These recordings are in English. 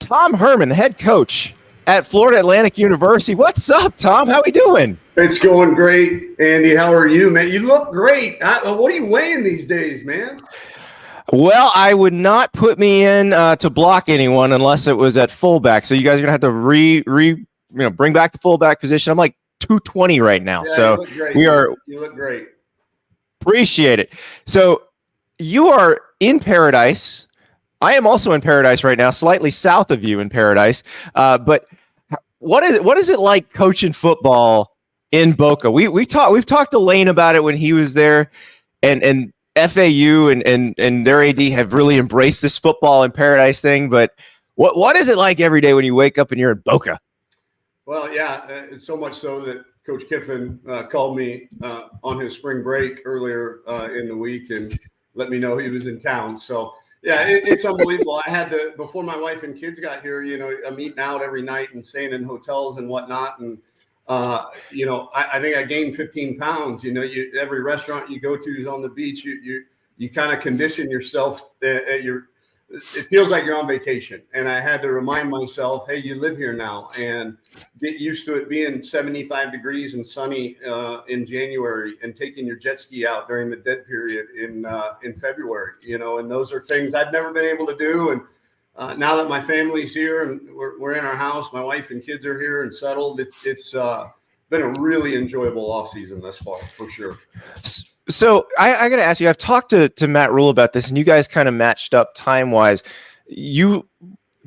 Tom Herman, the head coach at Florida Atlantic University. What's up, Tom? How we doing? It's going great, Andy. How are you, man? You look great. What are you weighing these days, man? Well, I would not put me in to block anyone unless it was at fullback. So you guys are gonna have to bring back the fullback position. I'm like 220 right now. Yeah, so you look great. Appreciate it. So you are in paradise. I am also in paradise right now, slightly south of you in paradise. But what is it like coaching football in Boca? We've talked to Lane about it when he was there, and FAU and their AD have really embraced this football in paradise thing. But what is it like every day when you wake up and you're in Boca? Well, yeah, it's so much so that Coach Kiffin called me on his spring break earlier in the week and let me know he was in town. So, yeah, it's unbelievable. I had to, before my wife and kids got here, I'm eating out every night and staying in hotels and whatnot. And, I think I gained 15 pounds. Every restaurant you go to is on the beach. You kind of condition yourself it feels like you're on vacation. And I had to remind myself, hey, you live here now, and get used to it being 75 degrees and sunny in January, and taking your jet ski out during the dead period in February, and those are things I've never been able to do. And now that my family's here and we're in our house, my wife and kids are here and settled, it's been a really enjoyable off season thus far, for sure. So I got to ask you, I've talked to Matt Rule about this, and you guys kind of matched up time-wise. You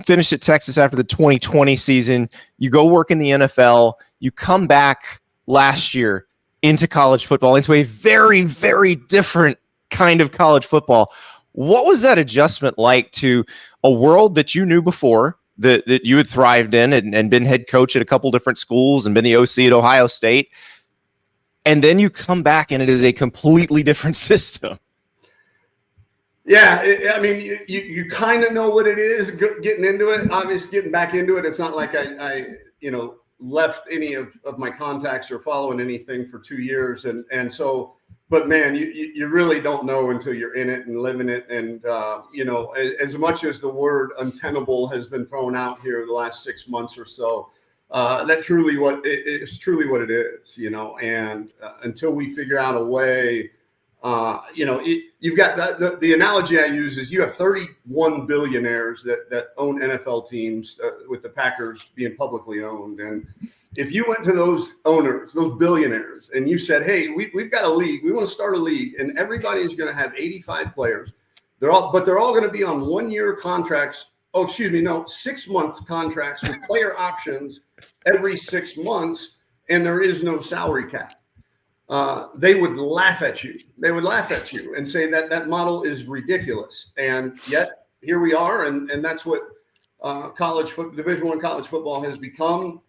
finished at Texas after the 2020 season. You go work in the NFL. You come back last year into college football, into a very, very different kind of college football. What was that adjustment like to a world that you knew before, that you had thrived in and been head coach at a couple different schools and been the OC at Ohio State? And then you come back and it is a completely different system. Yeah, you kind of know what it is getting into it. Obviously, getting back into it, it's not like I left any of my contacts or following anything for 2 years. And so, but man, you really don't know until you're in it and living it. And, as much as the word untenable has been thrown out here the last 6 months or so, that's truly what it is, and until we figure out a way, you've got the analogy I use is you have 31 billionaires that own NFL teams, with the Packers being publicly owned. And if you went to those owners, those billionaires, and you said, hey, we've got a league, we want to start a league, and everybody's going to have 85 players. They're all going to be on 1-year contracts. 6-month contracts with player options every 6 months, and there is no salary cap. They would laugh at you. They would laugh at you and say that model is ridiculous. And yet here we are, and that's what Division I college football has become.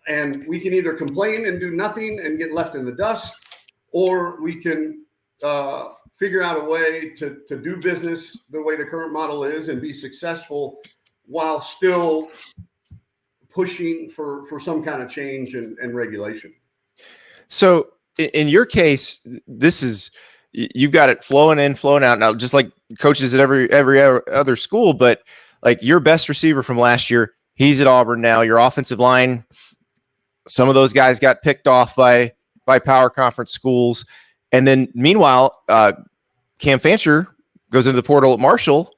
And we can either complain and do nothing and get left in the dust, or we can figure out a way to do business the way the current model is and be successful while still pushing for some kind of change and regulation. So in your case, this is, you've got it flowing in, flowing out now, just like coaches at every other school. But like your best receiver from last year, he's at Auburn now. Your offensive line, some of those guys got picked off by power conference schools. And then meanwhile, Cam Fancher goes into the portal at Marshall.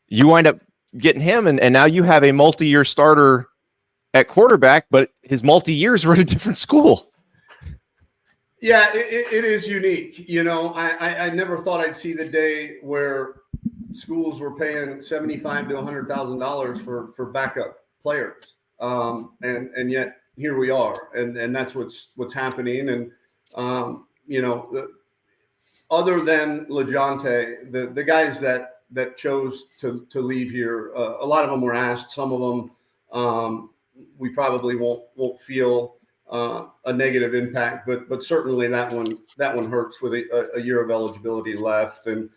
You wind up getting him, and now you have a multi-year starter at quarterback, but his multi-years were at a different school. Yeah, it is unique. I never thought I'd see the day where schools were paying $75,000 to $100,000 for backup players, and yet here we are, and that's what's happening. And other than LeJohntay, the guys that chose to leave here, a lot of them were asked. Some of them we probably won't feel a negative impact, but certainly that one hurts with a year of eligibility left. And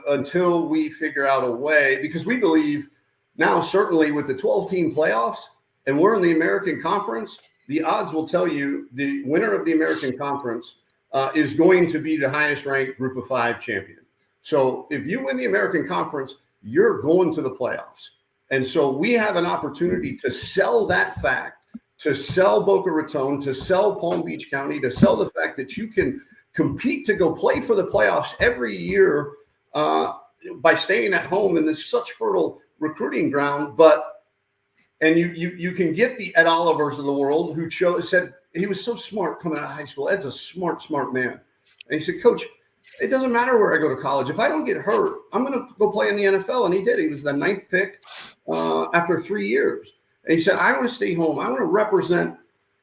until we figure out a way, because we believe now, certainly with the 12-team playoffs, and we're in the American Conference, the odds will tell you the winner of the American Conference is going to be the highest ranked Group of 5 champion. So if you win the American Conference, you're going to the playoffs. And so we have an opportunity to sell that fact, to sell Boca Raton, to sell Palm Beach County, to sell the fact that you can compete to go play for the playoffs every year by staying at home in this such fertile recruiting ground. And you can get the Ed Olivers of the world who said he was so smart coming out of high school. Ed's a smart man. And he said, Coach, it doesn't matter where I go to college. If I don't get hurt, I'm going to go play in the NFL. And he did. He was the 9th pick after 3 years. And he said, I want to stay home. I want to represent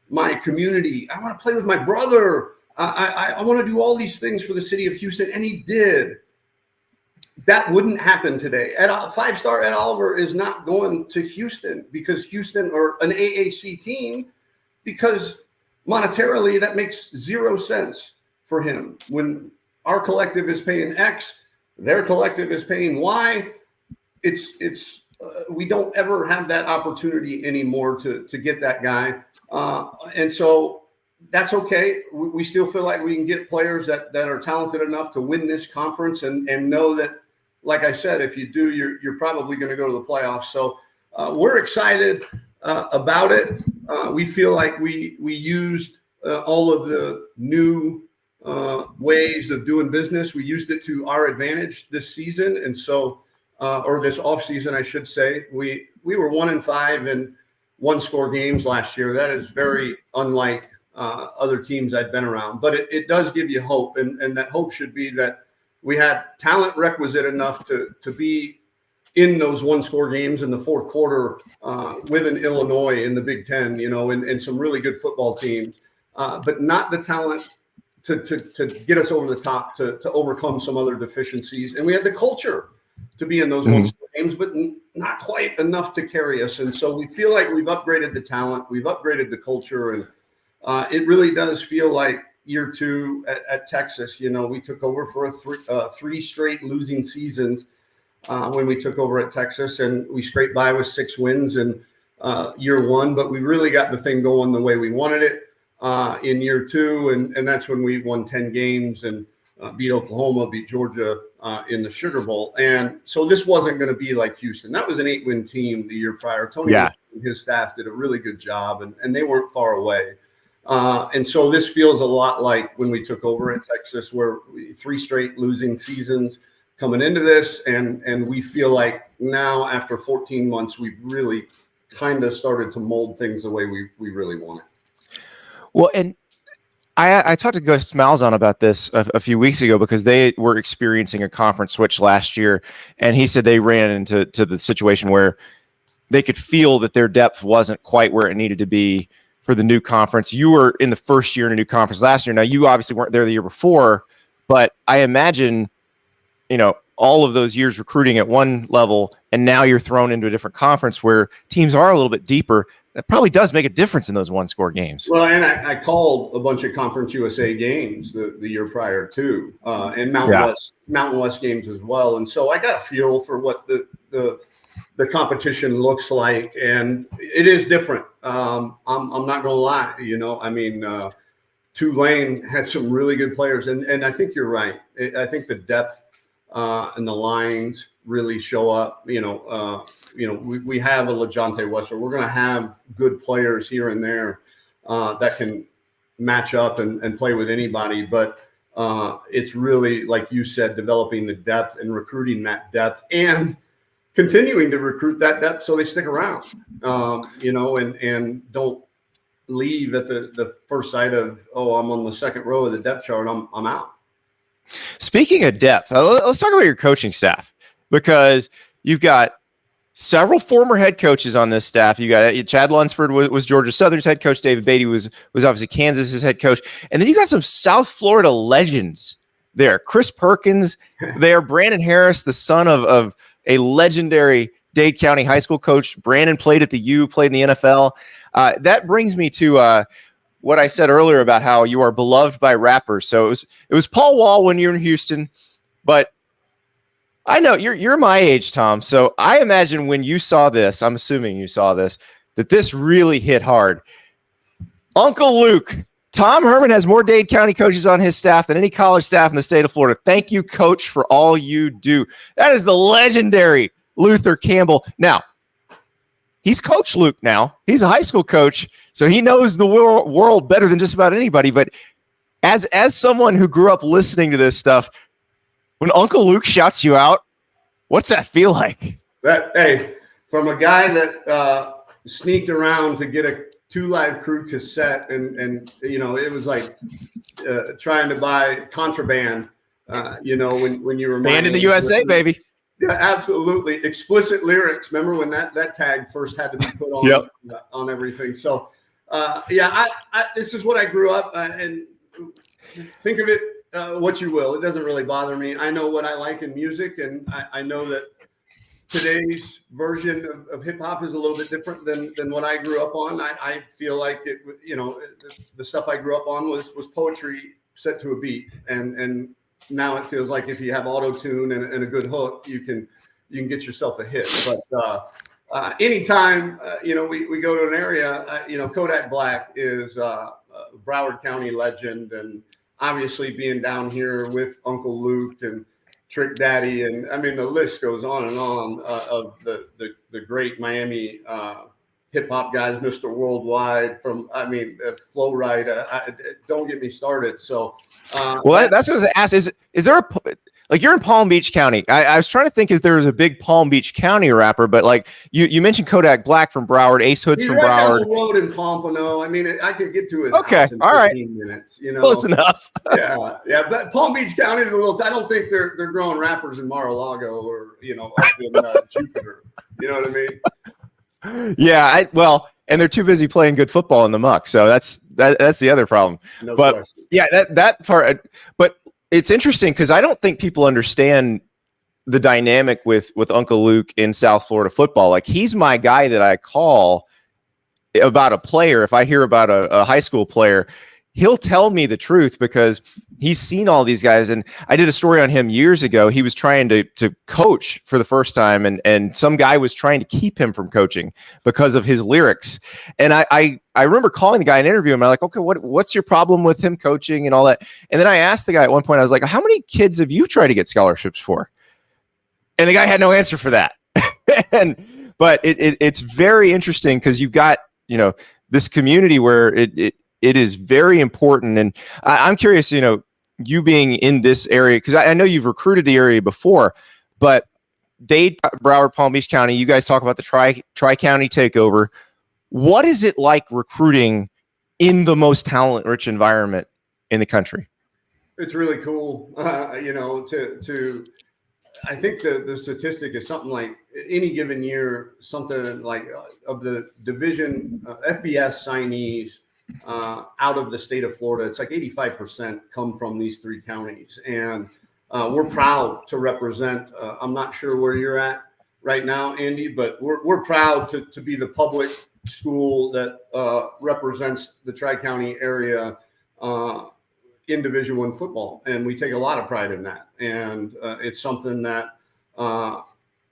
my community. I want to play with my brother. I want to do all these things for the city of Houston. And he did. That wouldn't happen today. 5-star Ed Oliver is not going to Houston because Houston or an AAC team, because monetarily that makes 0 sense for him. When our collective is paying X, their collective is paying Y. We don't ever have that opportunity anymore to get that guy. And so that's okay. We still feel like we can get players that are talented enough to win this conference and know that, like I said, if you do, you're probably going to go to the playoffs. So we're excited about it. We feel like we used all of the new ways of doing business. We used it to our advantage this season. And so, or this off season, I should say, we were 1-5 in 1-score games last year. That is very unlike other teams I've been around, but it does give you hope. And that hope should be that we had talent requisite enough to be in those 1-score games in the fourth quarter with an Illinois in the Big Ten, and some really good football teams, but not the talent to get us over the top, to overcome some other deficiencies. And we had the culture to be in those 1-score games, but not quite enough to carry us. And so we feel like we've upgraded the talent, we've upgraded the culture, and it really does feel like year 2 at Texas. We took over for three straight losing seasons when we took over at Texas, and we scraped by with 6 wins in year 1, but we really got the thing going the way we wanted it in year 2, and that's when we won 10 games and beat Oklahoma, beat Georgia in the Sugar Bowl. And so this wasn't going to be like Houston. That was an 8-win team the year prior. Tony and his staff did a really good job, and they weren't far away. And so this feels a lot like when we took over at Texas, where 3 straight losing seasons coming into this. And we feel like now, after 14 months, we've really kind of started to mold things the way we really want it. Well, and I talked to Gus Malzahn about this a few weeks ago, because they were experiencing a conference switch last year. And he said they ran into the situation where they could feel that their depth wasn't quite where it needed to be for the new conference. You were in the first year in a new conference last year. Now, you obviously weren't there the year before, but I imagine, all of those years recruiting at one level, and now you're thrown into a different conference where teams are a little bit deeper. That probably does make a difference in those 1-score games. Well, and I called a bunch of Conference USA games the year prior too, and Mountain West games as well. And so I got a feel for what the competition looks like, and it is different. I'm not gonna lie, Tulane had some really good players, and I think you're right. I think the depth and the lines really show up. We have a LeJontay Wester. We're gonna have good players here and there that can match up and play with anybody, but it's really, like you said, developing the depth and recruiting that depth, and continuing to recruit that depth so they stick around, and don't leave at the first sight of, I'm on the second row of the depth chart, I'm out. Speaking of depth, let's talk about your coaching staff, because you've got several former head coaches on this staff. You got Chad Lunsford was Georgia Southern's head coach. David Beatty was obviously Kansas's head coach. And then you got some South Florida legends there. Chris Perkins there, Brandon Harris, the son of a legendary Dade County high school coach. Brandon played at the U, played in the NFL. That brings me to what I said earlier about how you are beloved by rappers. So it was Paul Wall when you're in Houston, but I know you're my age, Tom. So I imagine when you saw this, I'm assuming you saw this, that this really hit hard. Uncle Luke, Tom Herman has more Dade County coaches on his staff than any college staff in the state of Florida. Thank you, Coach, for all you do. That is the legendary Luther Campbell. Now, he's Coach Luke now. He's a high school coach, so he knows the world better than just about anybody. But as someone who grew up listening to this stuff, when Uncle Luke shouts you out, what's that feel like? Hey, from a guy that sneaked around to get a 2 Live Crew cassette, and it was like trying to buy contraband. When you were Banned in the USA, baby. Yeah, absolutely. Explicit lyrics. Remember when that tag first had to be put on on everything? So, this is what I grew up and think of it what you will. It doesn't really bother me. I know what I like in music, and I know that today's version of hip hop is a little bit different than what I grew up on. I feel like the stuff I grew up on was poetry set to a beat, and now it feels like if you have auto tune and a good hook, you can get yourself a hit. But anytime we go to an area, Kodak Black is a Broward County legend, and obviously being down here with Uncle Luke and Trick Daddy, and I mean the list goes on and on of the great Miami hip hop guys, Mr. Worldwide, from Flow Rida. Don't get me started. So, that's what I was going to ask. Is there you're in Palm Beach County? I was trying to think if there was a big Palm Beach County rapper, but you mentioned Kodak Black from Broward, Ace Hood's from Broward. Down the road in Pompano. I mean, I could get to his house in 15 minutes. Close enough. yeah. But Palm Beach County is a little. I don't think they're growing rappers in Mar-a-Lago or up in Jupiter. You know what I mean? Yeah. And they're too busy playing good football in the muck. So that's the other problem. No but question. Yeah, that part. But it's interesting because I don't think people understand the dynamic with Uncle Luke in South Florida football. Like, he's my guy that I call about a player. If I hear about a high school player, he'll tell me the truth because he's seen all these guys. And I did a story on him years ago. He was trying to coach for the first time, and some guy was trying to keep him from coaching because of his lyrics. And I remember calling the guy and interviewing him. I'm like, okay, what's your problem with him coaching and all that? And then I asked the guy at one point, I was like, how many kids have you tried to get scholarships for? And the guy had no answer for that. But it's very interesting because you've got, this community where it is very important. And I'm curious, you being in this area, because I know you've recruited the area before, but Broward, Palm Beach County, you guys talk about the tri-county takeover. What is it like recruiting in the most talent-rich environment in the country? It's really cool. I think the statistic is something like any given year, something like of the division FBS signees out of the state of Florida, it's like 85% come from these 3 counties. And we're proud to represent, I'm not sure where you're at right now, Andy, but we're proud to be the public school that represents the Tri-County area in Division I football. And we take a lot of pride in that. And it's something that,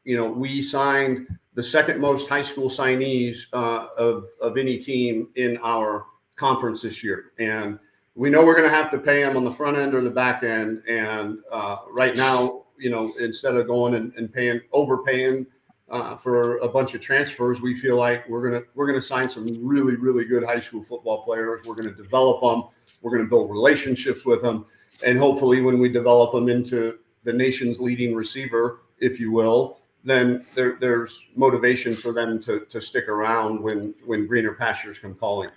we signed the second most high school signees of any team in our conference this year. And we know we're going to have to pay them on the front end or the back end. And right now, instead of going and overpaying for a bunch of transfers, we feel like we're going to sign some really, really good high school football players. We're going to develop them. We're going to build relationships with them. And hopefully when we develop them into the nation's leading receiver, if you will, then there's motivation for them to stick around when greener pastures come calling.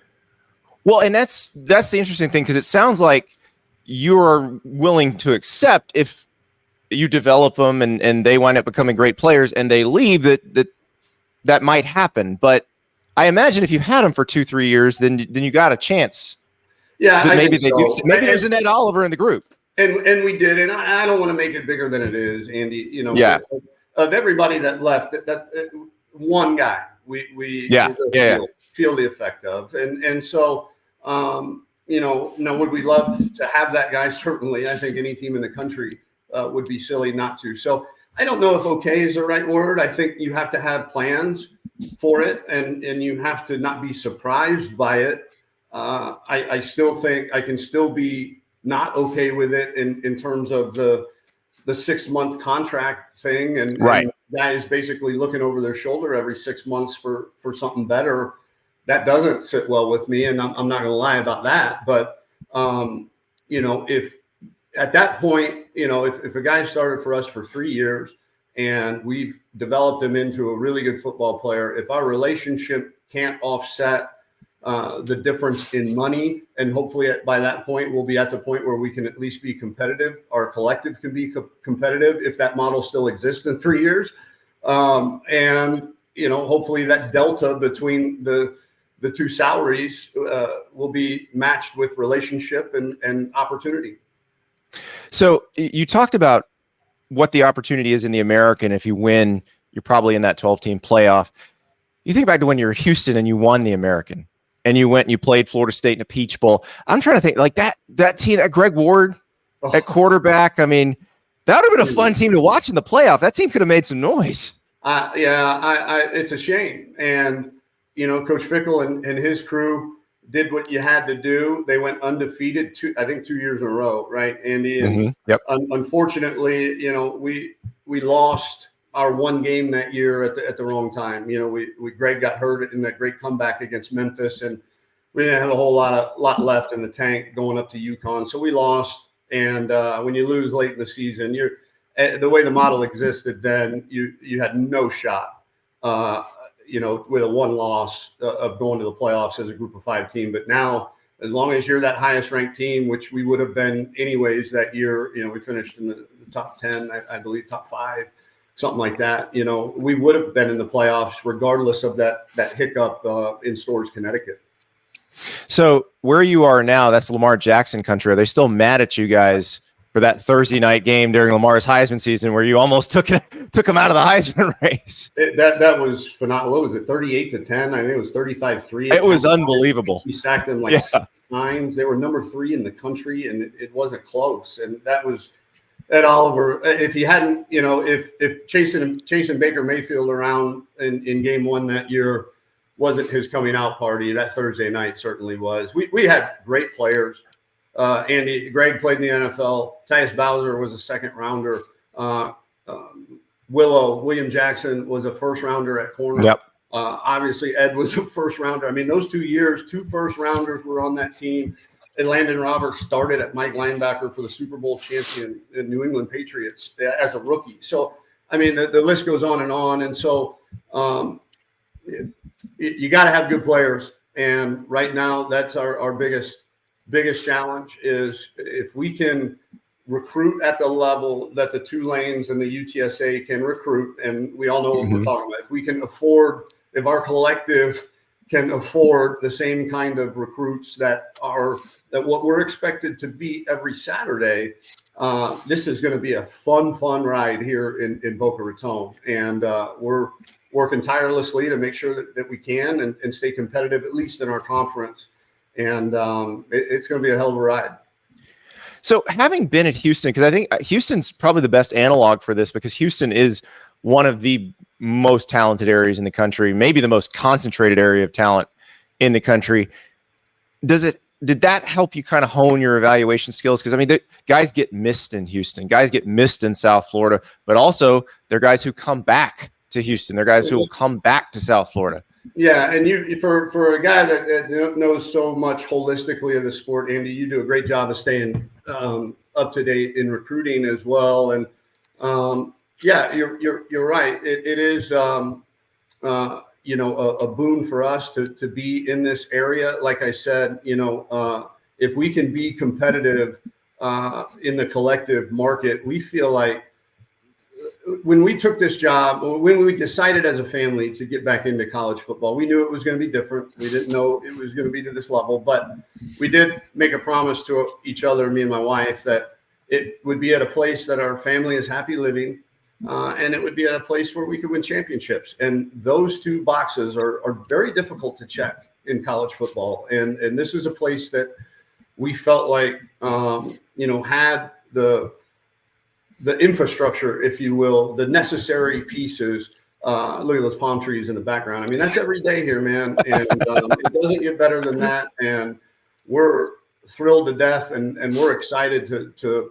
Well, and that's the interesting thing, because it sounds like you're willing to accept if you develop them and they wind up becoming great players and they leave, that might happen. But I imagine if you had them for 2-3 years, then you got a chance. Yeah, maybe they do. Maybe there's an Ed Oliver in the group. And we did, and I don't want to make it bigger than it is, Andy. Yeah. Of everybody that left, that one guy we feel the effect of, and so now would we love to have that guy? Certainly, I think any team in the country would be silly not to. So I don't know if okay is the right word. I think you have to have plans for it, and you have to not be surprised by it. I still think I can still be not okay with it in terms of the 6-month contract thing and guys basically looking over their shoulder every 6 months for something better, that doesn't sit well with me. And I'm not going to lie about that. But, if at that point, if a guy started for us for 3 years and we've developed him into a really good football player, if our relationship can't offset the difference in money, and hopefully by that point, we'll be at the point where we can at least be competitive. Our collective can be competitive if that model still exists in 3 years. Hopefully that delta between the two salaries will be matched with relationship and opportunity. So you talked about what the opportunity is in the American. If you win, you're probably in that 12-team playoff. You think back to when you were in Houston and you won the American, and you went and you played Florida State in a Peach Bowl. I'm trying to think, like that team, that Greg Ward at quarterback. I mean, that would have been a fun team to watch in the playoff. That team could have made some noise. It's a shame. And, Coach Fickle and his crew did what you had to do. They went undefeated 2 years in a row, right, Andy? And unfortunately, we lost our one game that year at the wrong time. Greg got hurt in that great comeback against Memphis, and we didn't have a whole lot left in the tank going up to UConn. So we lost. And when you lose late in the season, the way the model existed then, you had no shot, with a one loss of going to the playoffs as a group of 5 team. But now, as long as you're that highest ranked team, which we would have been anyways that year, we finished in the top 10, I believe top 5. Something like that, we would have been in the playoffs regardless of that hiccup in Storrs, Connecticut. So where you are now, that's Lamar Jackson country. Are they still mad at you guys for that Thursday night game during Lamar's Heisman season where you almost took him out of the Heisman race? That was phenomenal. What was it, 38-10? I think it was 35-3. It was unbelievable. We sacked them 6 times. They were number 3 in the country, and it wasn't close. And that was – Ed Oliver, if he hadn't, if chasing Baker Mayfield around in game 1 that year wasn't his coming out party, that Thursday night certainly was. We had great players. Greg played in the NFL. Tyus Bowser was a second rounder. William Jackson was a first rounder at corner. Yep. Obviously, Ed was a first rounder. I mean, those 2 years, 2 first rounders were on that team. And Landon Roberts started at Mike linebacker for the Super Bowl champion in New England Patriots as a rookie. So, I mean, the list goes on and on. And so you got to have good players. And right now, that's our biggest challenge is if we can recruit at the level that the Tulanes and the UTSA can recruit, and we all know what we're talking about. If we can afford, if our collective can afford the same kind of recruits that what we're expected to be every Saturday, this is going to be a fun ride here in Boca Raton. And we're working tirelessly to make sure that we can and stay competitive, at least in our conference. And it's going to be a hell of a ride. So having been at Houston, because I think Houston's probably the best analog for this, because Houston is one of the most talented areas in the country, maybe the most concentrated area of talent in the country. Did that help you kind of hone your evaluation skills? Because, I mean, the guys get missed in Houston. Guys get missed in South Florida. But also, they're guys who come back to Houston. They're guys who will come back to South Florida. Yeah, and you for a guy that knows so much holistically of the sport, Andy, you do a great job of staying up to date in recruiting as well. And, yeah, you're right. It is a boon for us to be in this area. Like I said, if we can be competitive in the collective market, we feel like when we took this job, when we decided as a family to get back into college football, we knew it was going to be different. We didn't know it was going to be to this level, but we did make a promise to each other, me and my wife, that it would be at a place that our family is happy living. And it would be at a place where we could win championships. And those 2 boxes are very difficult to check in college football. And this is a place that we felt like, had the infrastructure, if you will, the necessary pieces. Look at those palm trees in the background. I mean, that's every day here, man. And it doesn't get better than that. And we're thrilled to death and we're excited to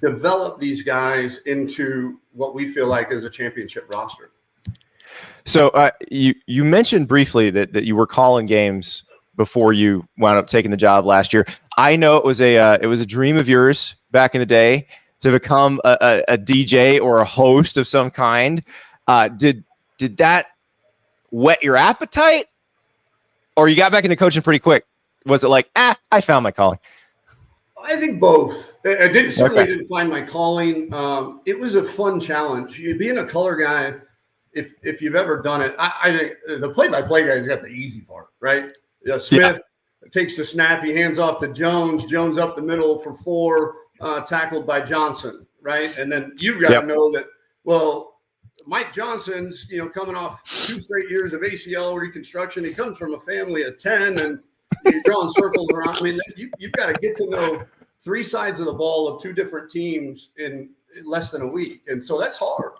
develop these guys into what we feel like is a championship roster. So you mentioned briefly that you were calling games before you wound up taking the job last year. I know it was a dream of yours back in the day to become a DJ or a host of some kind. Did that whet your appetite, or you got back into coaching pretty quick? Was it like, I found my calling? I think both. I certainly didn't find my calling. It was a fun challenge. Being a color guy, if you've ever done it, I think the play-by-play guy's got the easy part, right? Smith takes the snap, he hands off to Jones. Jones up the middle for 4, tackled by Johnson, right? And then you've got to know that, well, Mike Johnson's, coming off 2 straight years of ACL reconstruction. He comes from a family of 10, and you're drawing circles around. I mean, you've got to get to know 3 sides of the ball of 2 different teams in less than a week. And so that's hard.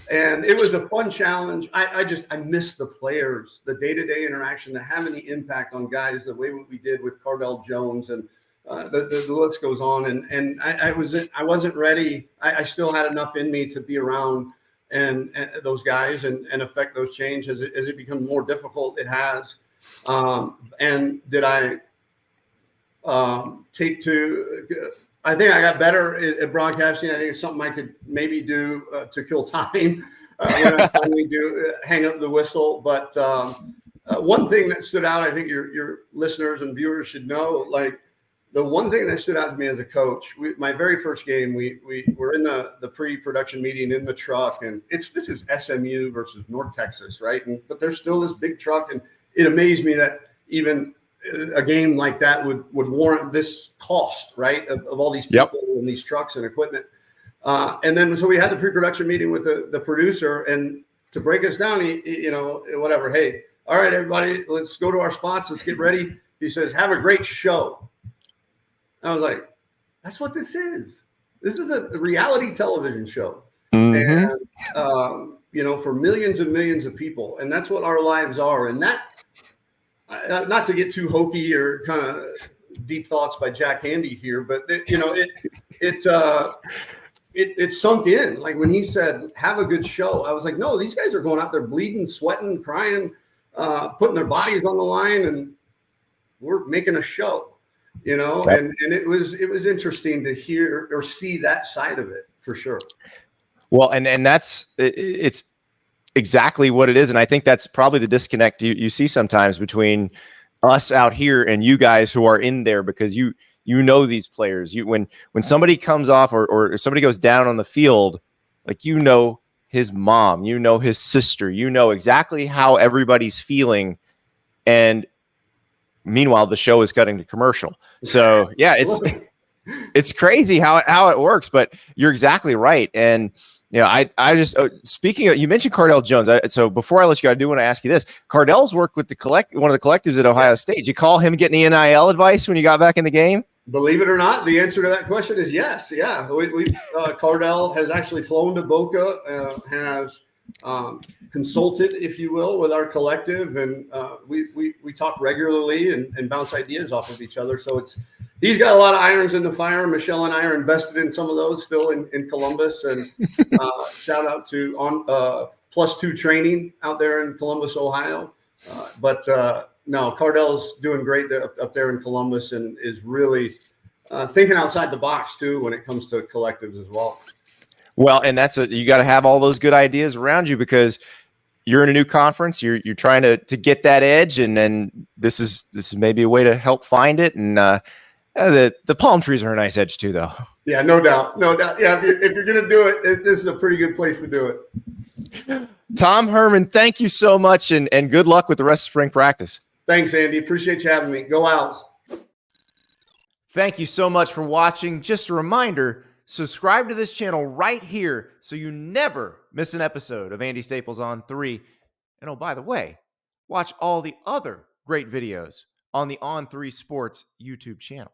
And it was a fun challenge. I miss the players, the day-to-day interaction, to have any impact on guys the way we did with Cardell Jones, and the list goes on. And I wasn't ready. I still had enough in me to be around and those guys and affect those changes as it becomes more difficult. It has. And did I take to? I think I got better at broadcasting. I think it's something I could maybe do to kill time when I finally do hang up the whistle. But one thing that stood out, I think your listeners and viewers should know, like the one thing that stood out to me as a coach, my very first game, we were in the pre-production meeting in the truck, and this is SMU versus North Texas, right? But there's still this big truck, and it amazed me that even a game like that would warrant this cost, right, of all these people and these trucks and equipment. And then so we had the pre-production meeting with the producer, and to break us down, he whatever, hey, all right, everybody, let's go to our spots, let's get ready. He says, have a great show. I was like, that's what this is. This is a reality television show. Mm-hmm. And for millions and millions of people, and that's what our lives are. And that, not to get too hokey or kind of deep thoughts by Jack Handy here, but it sunk in. Like when he said, have a good show, I was like, no, these guys are going out there bleeding, sweating, crying, putting their bodies on the line, and we're making a show, and it was interesting to hear or see that side of it for sure. Well, and it's exactly what it is. And I think that's probably the disconnect you see sometimes between us out here and you guys who are in there, because you know these players. When somebody comes off or somebody goes down on the field, like his mom, his sister, exactly how everybody's feeling. And meanwhile, the show is cutting to commercial. So yeah, it's crazy how it works, but you're exactly right. And I just speaking of, you mentioned Cardell Jones. So before I let you go, I do want to ask you this. Cardell's worked with one of the collectives at Ohio State. Did you call him getting the NIL advice when you got back in the game? Believe it or not, the answer to that question is yes. Yeah, Cardell has actually flown to Boca, has consulted, if you will, with our collective, and we talk regularly and bounce ideas off of each other. So he's got a lot of irons in the fire. Michelle and I are invested in some of those still in Columbus, and shout out to +2 training out there in Columbus, Ohio. No, Cardell's doing great up there in Columbus, and is really thinking outside the box too when it comes to collectives as well. Well, and you got to have all those good ideas around you, because you're in a new conference. You're trying to get that edge, and then this is maybe a way to help find it. And the palm trees are a nice edge too, though. Yeah, no doubt. Yeah, if you're gonna do it, this is a pretty good place to do it. Tom Herman, thank you so much, and good luck with the rest of spring practice. Thanks, Andy. Appreciate you having me. Go Owls. Thank you so much for watching. Just a reminder, subscribe to this channel right here so you never miss an episode of Andy Staples On 3. And oh, by the way, watch all the other great videos on the On3 Sports YouTube channel.